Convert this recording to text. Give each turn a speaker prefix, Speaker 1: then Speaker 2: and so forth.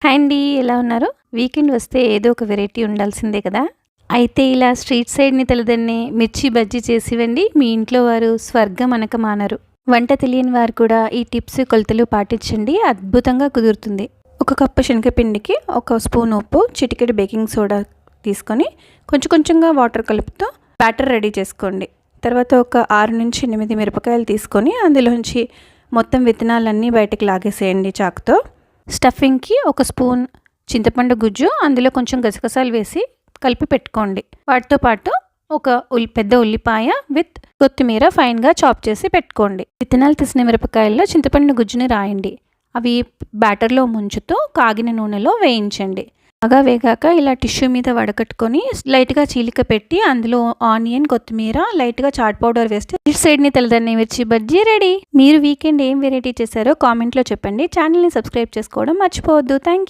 Speaker 1: Hi అండి. ఎలా ఉన్నారు? వీకెండ్ వస్తే ఏదో ఒక వెరైటీ ఉండాల్సిందే కదా! అయితే ఇలా స్ట్రీట్ సైడ్‌ని తలదన్నే మిర్చి బజ్జీ చేసివ్వండి. మీ ఇంట్లో వారు స్వర్గం అనక మానరు. వంట తెలియని వారు కూడా ఈ టిప్స్, కొలతలు పాటించండి. అద్భుతంగా కుదురుతుంది. ఒక కప్పు శనగపిండికి ఒక స్పూన్ ఉప్పు, చిటికెడు బేకింగ్ సోడా తీసుకొని కొంచెం కొంచెంగా వాటర్ కలుపుతూ బ్యాటర్ రెడీ చేసుకోండి. తర్వాత ఒక 6-8 మిరపకాయలు తీసుకొని అందులోంచి మొత్తం విత్తనాలన్నీ బయటకు లాగేసేయండి చాకుతో. స్టఫింగ్కి ఒక స్పూన్ చింతపండు గుజ్జు, అందులో కొంచెం గసగసాలు వేసి కలిపి పెట్టుకోండి. వాటితో పాటు ఒక పెద్ద ఉల్లిపాయ విత్ కొత్తిమీర ఫైన్గా చాప్ చేసి పెట్టుకోండి. విత్తనాలు తీసిన మిరపకాయల్లో చింతపండు గుజ్జుని రాయండి. అవి బ్యాటర్లో ముంచుతూ కాగిన నూనెలో వేయించండి. బాగా వేగాక ఇలా టిష్యూ మీద వడకట్టుకొని లైట్గా చీలిక పెట్టి అందులో ఆనియన్, కొత్తిమీర, లైట్గా చాట్ పౌడర్ వేస్తే ఇటు సైడ్ని తెల్లదన్ని మిర్చి బజ్జీ రెడీ. మీరు వీకెండ్ ఏం వెరైటీ చేశారో కామెంట్లో చెప్పండి. ఛానల్ని సబ్స్క్రైబ్ చేసుకోవడం మర్చిపోవద్దు. Thank you.